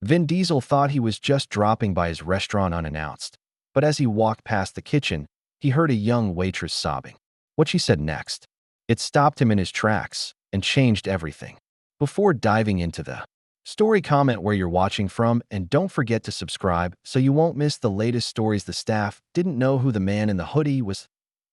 Vin Diesel thought he was just dropping by his restaurant unannounced, but as he walked past the kitchen, he heard a young waitress sobbing. What she said next, it stopped him in his tracks and changed everything. Before diving into the story, comment where you're watching from, and don't forget to subscribe so you won't miss the latest stories. The staff didn't know who the man in the hoodie was.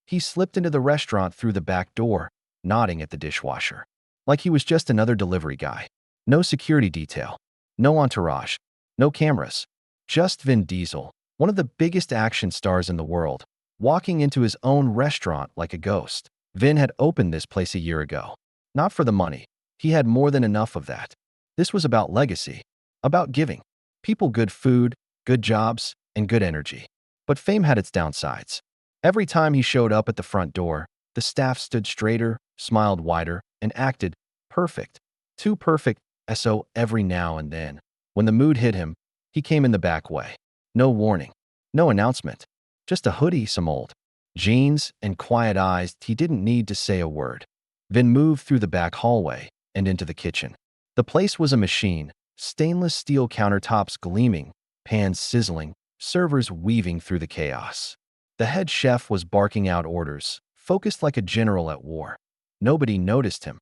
He slipped into the restaurant through the back door, nodding at the dishwasher, like he was just another delivery guy. No security detail, no entourage, no cameras, just Vin Diesel, one of the biggest action stars in the world, walking into his own restaurant like a ghost. Vin had opened this place a year ago. Not for the money. He had more than enough of that. This was about legacy, about giving people good food, good jobs, and good energy. But fame had its downsides. Every time he showed up at the front door, the staff stood straighter, smiled wider, and acted perfect. Too perfect, so every now and then, when the mood hit him, he came in the back way. No warning, no announcement, just a hoodie, some old jeans, and quiet eyes. He didn't need to say a word. Vin moved through the back hallway and into the kitchen. The place was a machine, stainless steel countertops gleaming, pans sizzling, servers weaving through the chaos. The head chef was barking out orders, focused like a general at war. Nobody noticed him,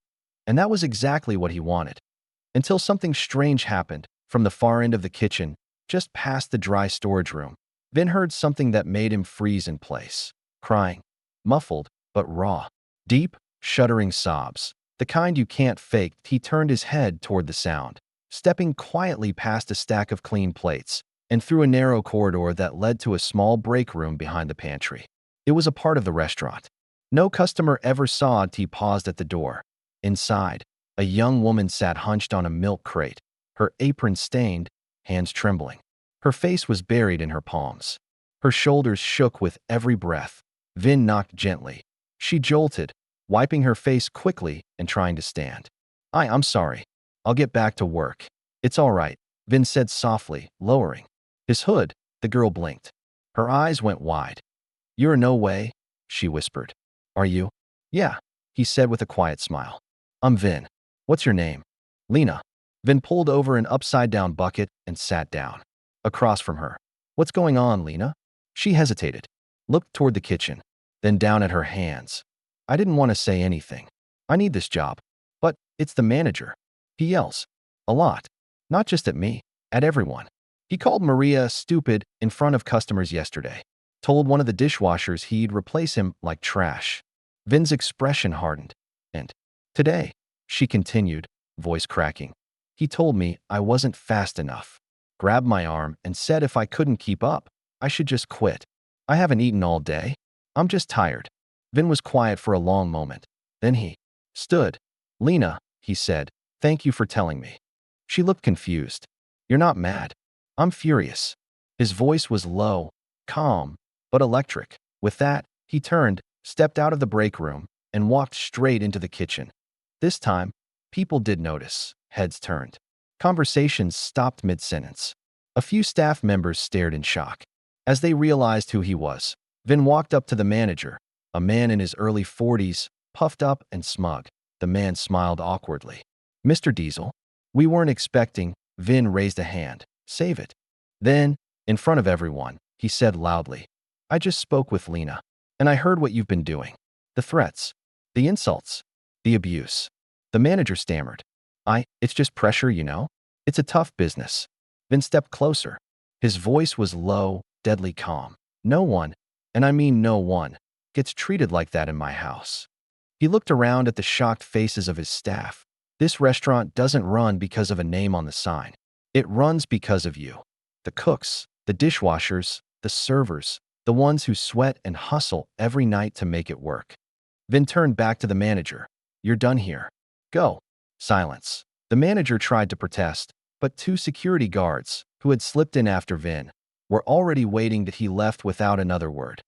and that was exactly what he wanted. Until something strange happened. From the far end of the kitchen, just past the dry storage room, Vin heard something that made him freeze in place. Crying. Muffled, but raw. Deep, shuddering sobs. The kind you can't fake. He turned his head toward the sound, stepping quietly past a stack of clean plates and through a narrow corridor that led to a small break room behind the pantry. It was a part of the restaurant no customer ever saw until he paused at the door. Inside, a young woman sat hunched on a milk crate, her apron stained, hands trembling. Her face was buried in her palms. Her shoulders shook with every breath. Vin knocked gently. She jolted, wiping her face quickly and trying to stand. I'm sorry. I'll get back to work. It's all right, Vin said softly, lowering his hood. The girl blinked. Her eyes went wide. You're no way, she whispered. Are you? Yeah, he said with a quiet smile. I'm Vin. What's your name? Lena. Vin pulled over an upside-down bucket and sat down. Across from her. What's going on, Lena? She hesitated, looked toward the kitchen, then down at her hands. I didn't want to say anything. I need this job. But it's the manager. He yells. A lot. Not just at me, at everyone. He called Maria stupid in front of customers yesterday. Told one of the dishwashers he'd replace him like trash. Vin's expression hardened. And today, she continued, voice cracking. He told me I wasn't fast enough. Grabbed my arm and said if I couldn't keep up, I should just quit. I haven't eaten all day. I'm just tired. Vin was quiet for a long moment. Then he stood. Lena, he said, thank you for telling me. She looked confused. You're not mad. I'm furious. His voice was low, calm, but electric. With that, he turned, stepped out of the break room, and walked straight into the kitchen. This time, people did notice. Heads turned. Conversations stopped mid-sentence. A few staff members stared in shock. As they realized who he was, Vin walked up to the manager, a man in his early 40s, puffed up and smug. The man smiled awkwardly. Mr. Diesel, we weren't expecting. Vin raised a hand. Save it. Then, in front of everyone, he said loudly, I just spoke with Lena, and I heard what you've been doing. The threats, the insults, the abuse. The manager stammered. It's just pressure, you know? It's a tough business. Vin stepped closer. His voice was low, deadly calm. No one, and I mean no one, gets treated like that in my house. He looked around at the shocked faces of his staff. This restaurant doesn't run because of a name on the sign. It runs because of you. The cooks, the dishwashers, the servers, the ones who sweat and hustle every night to make it work. Vin turned back to the manager. You're done here. Go. Silence. The manager tried to protest, but two security guards, who had slipped in after Vin, were already waiting that he left without another word.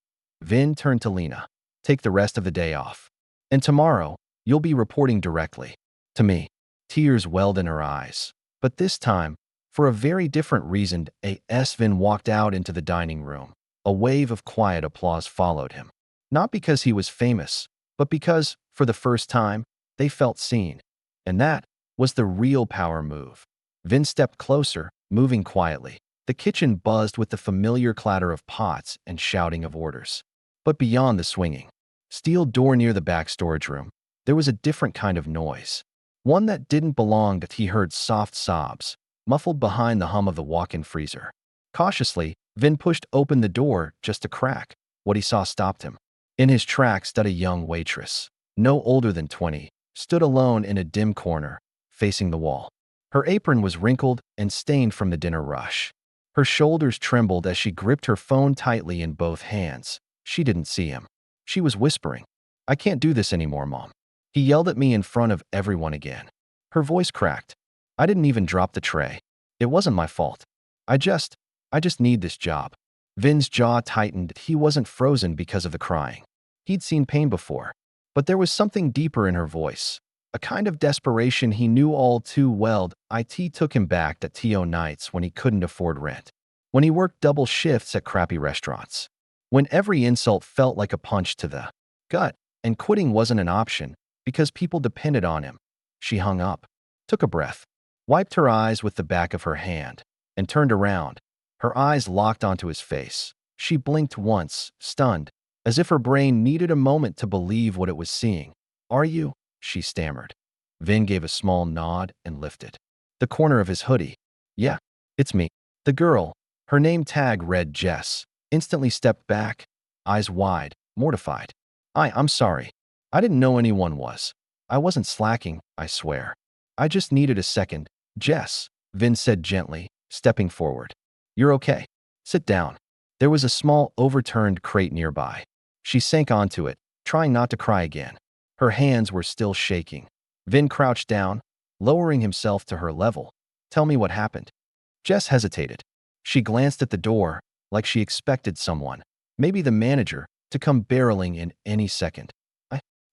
Vin turned to Lena. Take the rest of the day off. And tomorrow, you'll be reporting directly to me. Tears welled in her eyes. But this time, for a very different reason, Vin walked out into the dining room. A wave of quiet applause followed him. Not because he was famous, but because, for the first time, they felt seen. And that was the real power move. Vin stepped closer, moving quietly. The kitchen buzzed with the familiar clatter of pots and shouting of orders. But beyond the swinging steel door near the back storage room, there was a different kind of noise. One that didn't belong. That he heard soft sobs, muffled behind the hum of the walk-in freezer. Cautiously, Vin pushed open the door just a crack. What he saw stopped him. In his tracks stood a young waitress, no older than 20, stood alone in a dim corner, facing the wall. Her apron was wrinkled and stained from the dinner rush. Her shoulders trembled as she gripped her phone tightly in both hands. She didn't see him. She was whispering, "I can't do this anymore, Mom." He yelled at me in front of everyone again. Her voice cracked. "I didn't even drop the tray. It wasn't my fault. I just need this job." Vin's jaw tightened. He wasn't frozen because of the crying. He'd seen pain before. But there was something deeper in her voice. A kind of desperation he knew all too well. It took him back to TO nights when he couldn't afford rent. When he worked double shifts at crappy restaurants. When every insult felt like a punch to the gut, and quitting wasn't an option because people depended on him. She hung up, took a breath, wiped her eyes with the back of her hand, and turned around. Her eyes locked onto his face. She blinked once, stunned, as if her brain needed a moment to believe what it was seeing. "Are you?" she stammered. Vin gave a small nod and lifted the corner of his hoodie. "Yeah, it's me." The girl, her name tag read Jess, instantly stepped back, eyes wide, mortified. I'm sorry. I didn't know anyone was. I wasn't slacking, I swear. I just needed a second." "Jess," Vin said gently, stepping forward. "You're okay. Sit down." There was a small overturned crate nearby. She sank onto it, trying not to cry again. Her hands were still shaking. Vin crouched down, lowering himself to her level. "Tell me what happened." Jess hesitated. She glanced at the door, like she expected someone, maybe the manager, to come barreling in any second.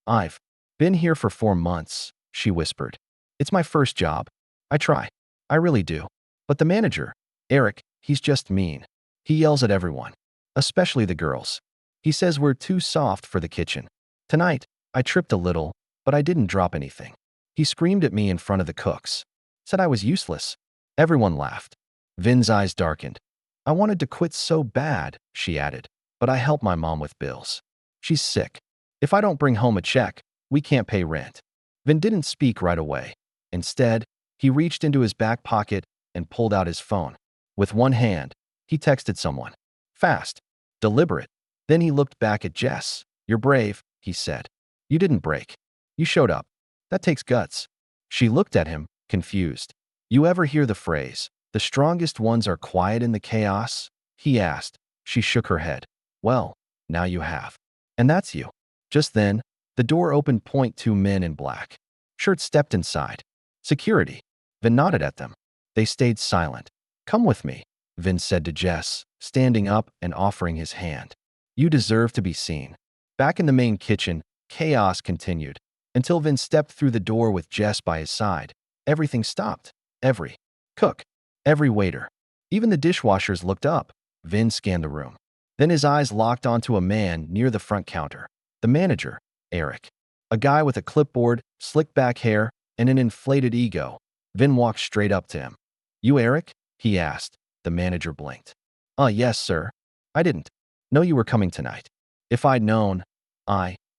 I've been here for 4 months, she whispered. "It's my first job. I try. I really do. But the manager, Eric, he's just mean. He yells at everyone, especially the girls. He says we're too soft for the kitchen. Tonight, I tripped a little, but I didn't drop anything. He screamed at me in front of the cooks. Said I was useless." Everyone laughed. Vin's eyes darkened. "I wanted to quit so bad," she added, "but I help my mom with bills. She's sick. If I don't bring home a check, we can't pay rent." Vin didn't speak right away. Instead, he reached into his back pocket and pulled out his phone. With one hand, he texted someone. Fast, deliberate. Then he looked back at Jess. "You're brave," he said. "You didn't break. You showed up. That takes guts." She looked at him, confused. "You ever hear the phrase, 'The strongest ones are quiet in the chaos'?" he asked. She shook her head. "Well, now you have. And that's you." Just then, the door opened. 2 men in black shirts stepped inside. "Security." Vin nodded at them. They stayed silent. "Come with me," Vin said to Jess, standing up and offering his hand. "You deserve to be seen." Back in the main kitchen, chaos continued. Until Vin stepped through the door with Jess by his side. Everything stopped. Every cook, every waiter, even the dishwashers looked up. Vin scanned the room. Then his eyes locked onto a man near the front counter. The manager, Eric. A guy with a clipboard, slick back hair, and an inflated ego. Vin walked straight up to him. "You Eric?" he asked. The manager blinked. Yes, sir. I didn't know you were coming tonight. If I'd known,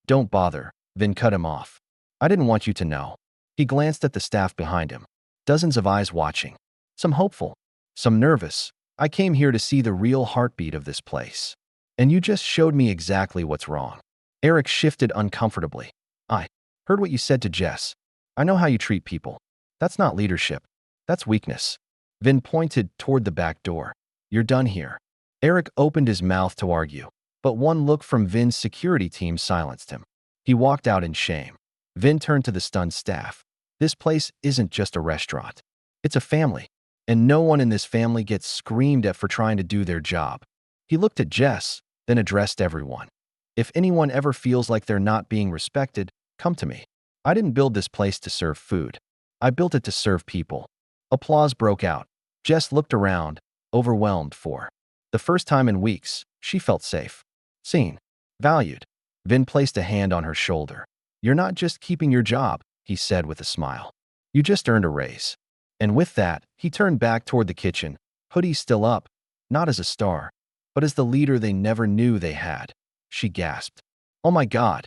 don't bother." Vin cut him off. "I didn't want you to know." He glanced at the staff behind him. Dozens of eyes watching. Some hopeful, some nervous. "I came here to see the real heartbeat of this place. And you just showed me exactly what's wrong." Eric shifted uncomfortably. "I heard what you said to Jess. I know how you treat people. That's not leadership. That's weakness." Vin pointed toward the back door. "You're done here." Eric opened his mouth to argue, but one look from Vin's security team silenced him. He walked out in shame. Vin turned to the stunned staff. "This place isn't just a restaurant. It's a family. And no one in this family gets screamed at for trying to do their job." He looked at Jess, then addressed everyone. "If anyone ever feels like they're not being respected, come to me. I didn't build this place to serve food. I built it to serve people." Applause broke out. Jess looked around, overwhelmed. For the first time in weeks, she felt safe, seen, valued. Vin placed a hand on her shoulder. "You're not just keeping your job," he said with a smile. "You just earned a raise." And with that, he turned back toward the kitchen, hoodie still up, not as a star, but as the leader they never knew they had. She gasped. Oh my God.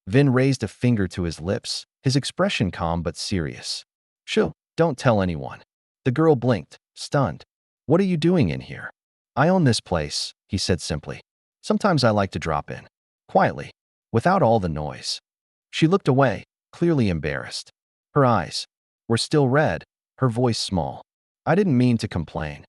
Vin raised a finger to his lips, his expression calm but serious. Shoo, don't tell anyone. The girl blinked, stunned. What are you doing in here? I own this place, he said simply. Sometimes I like to drop in. Quietly, without all the noise. She looked away, clearly embarrassed. Her eyes were still red, her voice small. I didn't mean to complain.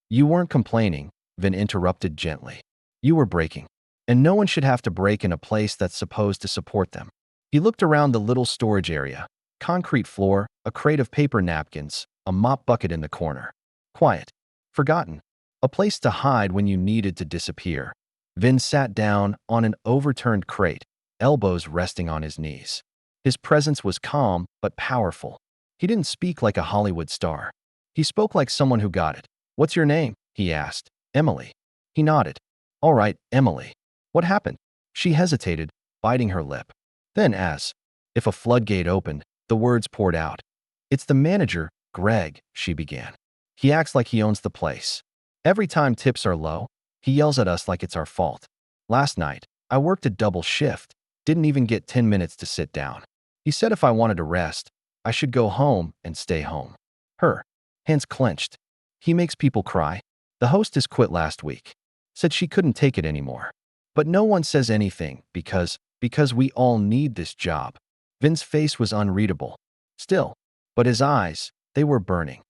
You weren't complaining, Vin interrupted gently. You were breaking. And no one should have to break in a place that's supposed to support them. He looked around the little storage area. Concrete floor, a crate of paper napkins, a mop bucket in the corner. Quiet. Forgotten. A place to hide when you needed to disappear. Vin sat down on an overturned crate, elbows resting on his knees. His presence was calm but powerful. He didn't speak like a Hollywood star. He spoke like someone who got it. What's your name? He asked. Emily. He nodded. All right, Emily. What happened? She hesitated, biting her lip. Then as if a floodgate opened, the words poured out. It's the manager, Greg, she began. He acts like he owns the place. Every time tips are low, he yells at us like it's our fault. Last night, I worked a double shift, didn't even get 10 minutes to sit down. He said if I wanted to rest, I should go home and stay home. Her hands clenched. He makes people cry. The hostess quit last week. Said she couldn't take it anymore. But no one says anything because we all need this job. Vin's face was unreadable. Still, but his eyes, they were burning.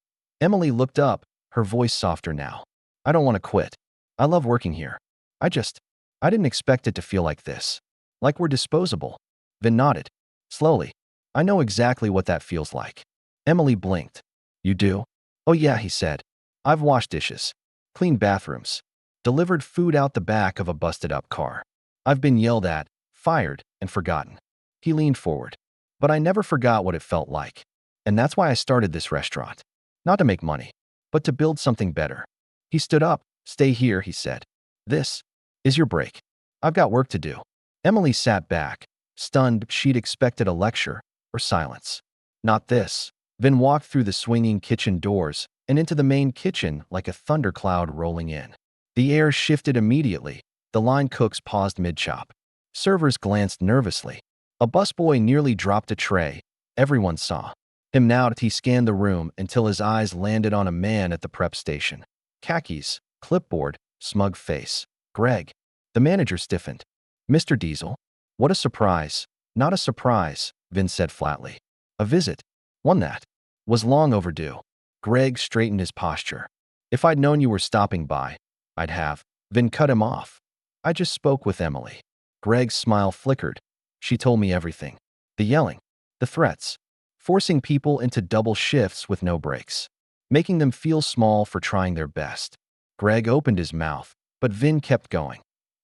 Emily looked up, her voice softer now. I don't want to quit. I love working here. I didn't expect it to feel like this. Like we're disposable. Vin nodded. Slowly. I know exactly what that feels like. Emily blinked. You do? Oh yeah, he said. I've washed dishes, cleaned bathrooms, delivered food out the back of a busted-up car. I've been yelled at, fired, and forgotten. He leaned forward. But I never forgot what it felt like. And that's why I started this restaurant. Not to make money, but to build something better. He stood up. Stay here, he said. This is your break. I've got work to do. Emily sat back, stunned. She'd expected a lecture or silence. Not this. Vin walked through the swinging kitchen doors and into the main kitchen like a thundercloud rolling in. The air shifted immediately. The line cooks paused mid-chop. Servers glanced nervously. A busboy nearly dropped a tray. Everyone saw him now. He scanned the room until his eyes landed on a man at the prep station. Khakis, clipboard, smug face. Greg. The manager stiffened. Mr. Diesel? What a surprise. Not a surprise, Vin said flatly. A visit. One that was long overdue. Greg straightened his posture. If I'd known you were stopping by, I'd have. Vin cut him off. I just spoke with Emily. Greg's smile flickered. She told me everything. The yelling, the threats, forcing people into double shifts with no breaks, making them feel small for trying their best. Greg opened his mouth, but Vin kept going.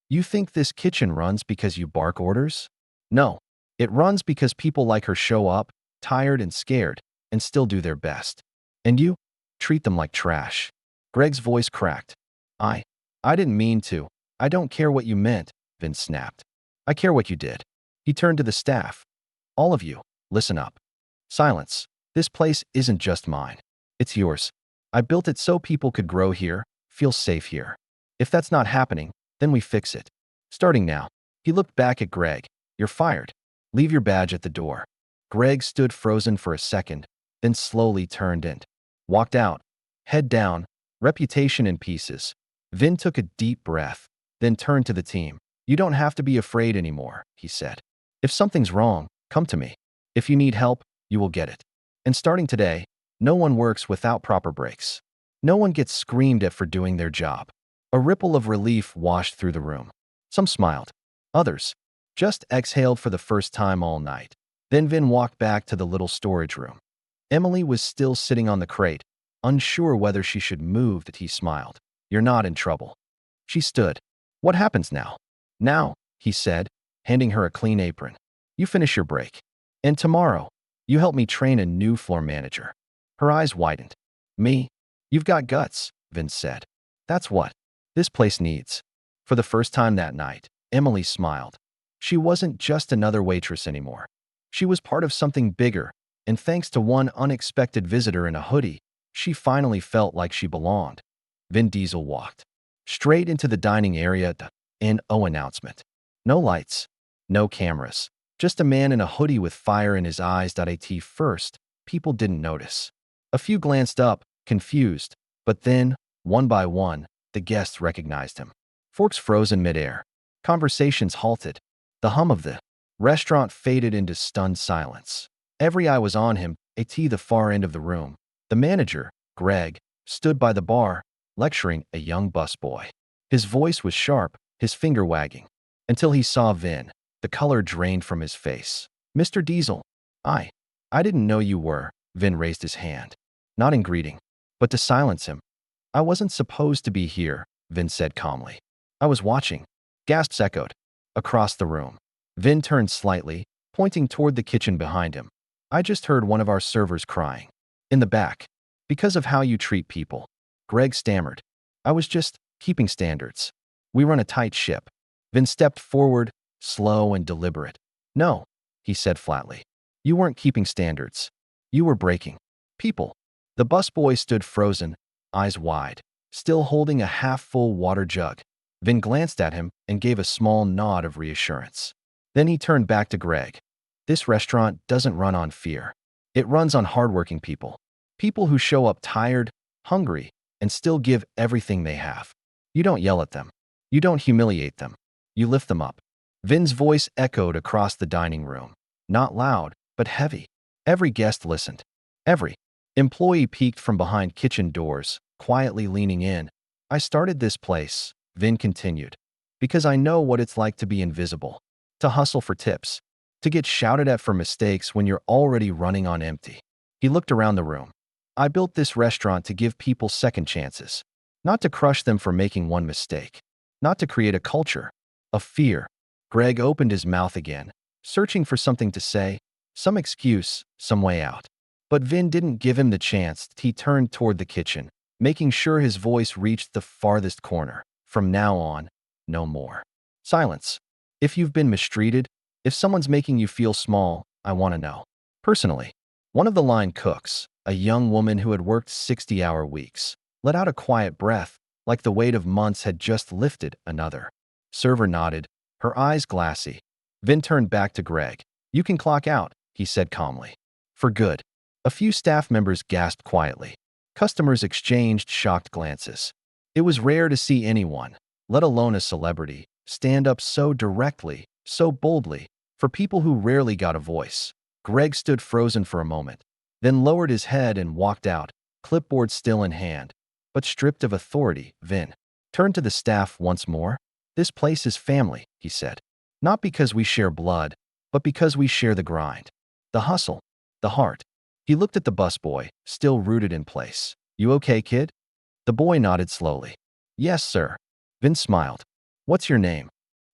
You think this kitchen runs because you bark orders? No. It runs because people like her show up, tired and scared, and still do their best. And you treat them like trash. Greg's voice cracked. I didn't mean to. I don't care what you meant, Vin snapped. I care what you did. He turned to the staff. All of you, listen up. Silence. This place isn't just mine. It's yours. I built it so people could grow here, feel safe here. If that's not happening, then we fix it. Starting now. He looked back at Greg. You're fired. Leave your badge at the door. Greg stood frozen for a second, then slowly turned and walked out, head down, reputation in pieces. Vin took a deep breath, then turned to the team. You don't have to be afraid anymore, he said. If something's wrong, come to me. If you need help, you will get it. And starting today, no one works without proper breaks. No one gets screamed at for doing their job. A ripple of relief washed through the room. Some smiled. Others just exhaled for the first time all night. Then Vin walked back to the little storage room. Emily was still sitting on the crate, unsure whether she should move. That he smiled. You're not in trouble. She stood. What happens now? Now, he said, handing her a clean apron. You finish your break. And tomorrow, you help me train a new floor manager. Her eyes widened. Me? You've got guts, Vince said. That's what this place needs. For the first time that night, Emily smiled. She wasn't just another waitress anymore. She was part of something bigger, and thanks to one unexpected visitor in a hoodie, she finally felt like she belonged. Vin Diesel walked straight into the dining area. No announcement. No lights. No cameras. Just a man in a hoodie with fire in his eyes. At first, people didn't notice. A few glanced up, confused, but then, one by one, the guests recognized him. Forks frozen midair. Conversations halted. The hum of the restaurant faded into stunned silence. Every eye was on him. At the far end of the room, the manager, Greg, stood by the bar, lecturing a young busboy. His voice was sharp, his finger wagging. Until he saw Vin, the color drained from his face. Mr. Diesel, I didn't know you were. Vin raised his hand, not in greeting, but to silence him. I wasn't supposed to be here, Vin said calmly. I was watching. Gasps echoed across the room. Vin turned slightly, pointing toward the kitchen behind him. I just heard one of our servers crying. In the back. Because of how you treat people. Greg stammered. I was just keeping standards. We run a tight ship. Vin stepped forward, slow and deliberate. No, he said flatly. You weren't keeping standards. You were breaking people. The busboy stood frozen, eyes wide, still holding a half-full water jug. Vin glanced at him and gave a small nod of reassurance. Then he turned back to Greg. This restaurant doesn't run on fear. It runs on hardworking people. People who show up tired, hungry, and still give everything they have. You don't yell at them. You don't humiliate them. You lift them up. Vin's voice echoed across the dining room. Not loud, but heavy. Every guest listened. Every employee peeked from behind kitchen doors, quietly leaning in. I started this place, Vin continued, because I know what it's like to be invisible, to hustle for tips, to get shouted at for mistakes when you're already running on empty. He looked around the room. I built this restaurant to give people second chances, not to crush them for making one mistake, not to create a culture of fear. Greg opened his mouth again, searching for something to say, some excuse, some way out. But Vin didn't give him the chance. He turned toward the kitchen, making sure his voice reached the farthest corner. From now on, no more. Silence. If you've been mistreated, if someone's making you feel small, I want to know. Personally, one of the line cooks, a young woman who had worked 60-hour weeks, let out a quiet breath, like the weight of months had just lifted. Another server nodded, her eyes glassy. Vin turned back to Greg. You can clock out, he said calmly. For good. A few staff members gasped quietly. Customers exchanged shocked glances. It was rare to see anyone, let alone a celebrity, stand up so directly, so boldly, for people who rarely got a voice. Greg stood frozen for a moment, then lowered his head and walked out, clipboard still in hand, but stripped of authority. Vin turned to the staff once more. This place is family, he said. Not because we share blood, but because we share the grind, the hustle, the heart. He looked at the busboy, still rooted in place. You okay, kid? The boy nodded slowly. Yes, sir. Vin smiled. What's your name?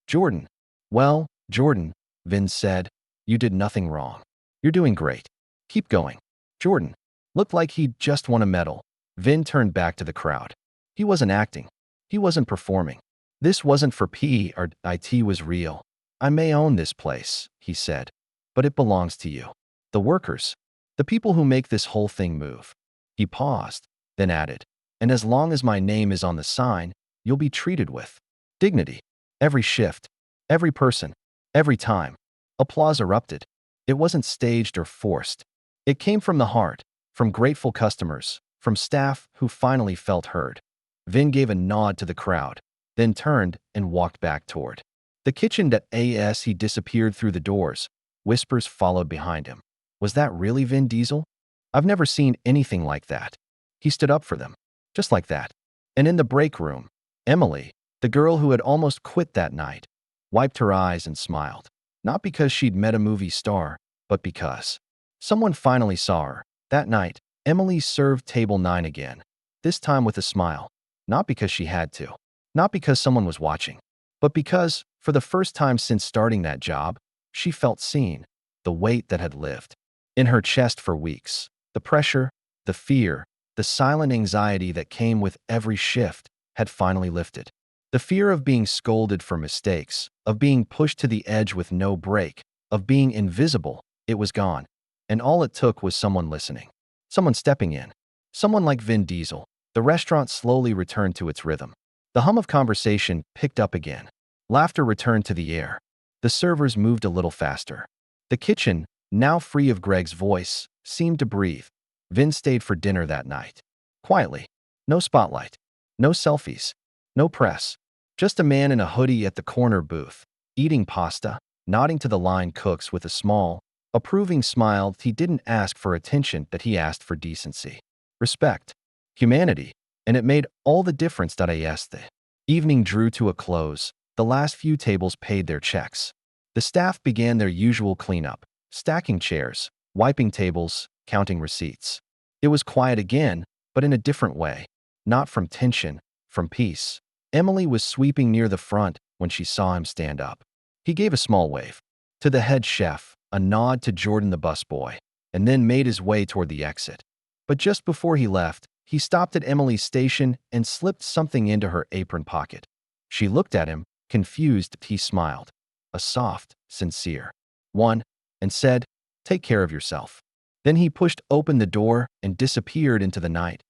Jordan. Well, Jordan, Vin said, you did nothing wrong. You're doing great. Keep going. Jordan looked like he'd just won a medal. Vin turned back to the crowd. He wasn't acting. He wasn't performing. This wasn't for PE or IT was real. I may own this place, he said, but it belongs to you. The workers. The people who make this whole thing move. He paused, then added, and as long as my name is on the sign, you'll be treated with dignity. Every shift, every person, every time. Applause erupted. It wasn't staged or forced. It came from the heart, from grateful customers, from staff who finally felt heard. Vin gave a nod to the crowd, then turned and walked back toward the kitchen. As he disappeared through the doors, whispers followed behind him. Was that really Vin Diesel? I've never seen anything like that. He stood up for them, just like that. And in the break room, Emily, the girl who had almost quit that night, wiped her eyes and smiled. Not because she'd met a movie star, but because someone finally saw her. That night, Emily served table 9 again, this time with a smile. Not because she had to, not because someone was watching, but because, for the first time since starting that job, she felt seen, the weight that had lived in her chest for weeks, the pressure, the fear, the silent anxiety that came with every shift had finally lifted. The fear of being scolded for mistakes, of being pushed to the edge with no break, of being invisible, it was gone. and all it took was someone listening. Someone stepping in. Someone like Vin Diesel. The restaurant slowly returned to its rhythm. The hum of conversation picked up again. Laughter returned to the air. The servers moved a little faster. The kitchen, now free of Greg's voice, seemed to breathe. Vin stayed for dinner that night. Quietly. No spotlight. No selfies. No press. Just a man in a hoodie at the corner booth, eating pasta, nodding to the line cooks with a small, approving smile. He didn't ask for attention, that he asked for decency, respect, humanity, and it made all the difference. The evening drew to a close. The last few tables paid their checks. The staff began their usual cleanup, stacking chairs, wiping tables, counting receipts. It was quiet again, but in a different way. Not from tension, from peace. Emily was sweeping near the front when she saw him stand up. He gave a small wave to the head chef, a nod to Jordan the busboy, and then made his way toward the exit. But just before he left, he stopped at Emily's station and slipped something into her apron pocket. She looked at him, confused. He smiled, a soft, sincere one, and said, "Take care of yourself." Then he pushed open the door and disappeared into the night.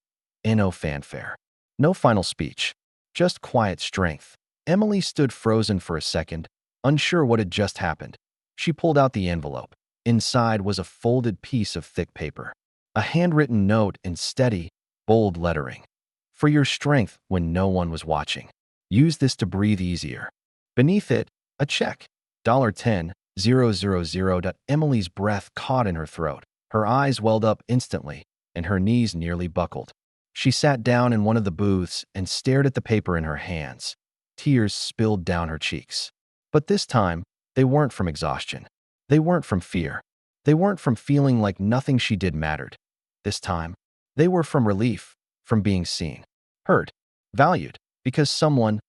No fanfare. No final speech. Just quiet strength. Emily stood frozen for a second, unsure what had just happened. She pulled out the envelope. Inside was a folded piece of thick paper. A handwritten note in steady, bold lettering. "For your strength when no one was watching. Use this to breathe easier." Beneath it, a check. $10,000. Emily's breath caught in her throat. Her eyes welled up instantly, and her knees nearly buckled. She sat down in one of the booths and stared at the paper in her hands. Tears spilled down her cheeks. But this time, they weren't from exhaustion. They weren't from fear. They weren't from feeling like nothing she did mattered. This time, they were from relief, from being seen, heard, valued, because someone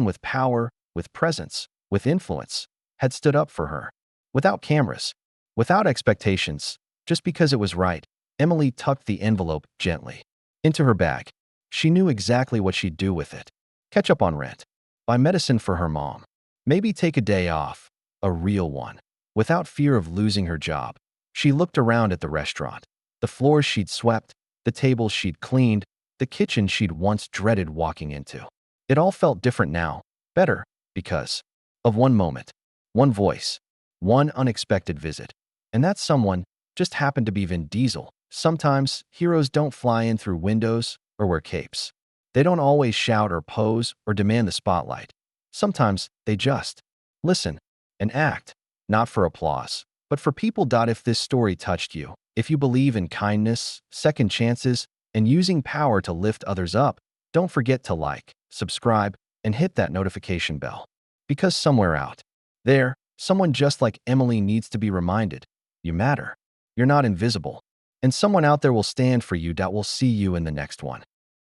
with power, with presence, with influence, had stood up for her. Without cameras, without expectations, just because it was right. Emily tucked the envelope gently into her bag. She knew exactly what she'd do with it. Catch up on rent. Buy medicine for her mom. Maybe take a day off, a real one, without fear of losing her job. She looked around at the restaurant. The floors she'd swept, the tables she'd cleaned, the kitchen she'd once dreaded walking into. It all felt different now, better, because of one moment, one voice, one unexpected visit. And that someone just happened to be Vin Diesel. Sometimes heroes don't fly in through windows or wear capes. They don't always shout or pose or demand the spotlight. Sometimes they just listen and act, not for applause, but for people. If this story touched you, if you believe in kindness, second chances, and using power to lift others up, don't forget to like, subscribe, and hit that notification bell. Because somewhere out there, someone just like Emily needs to be reminded, you matter. You're not invisible. And someone out there will stand for you. We'll see you in the next one.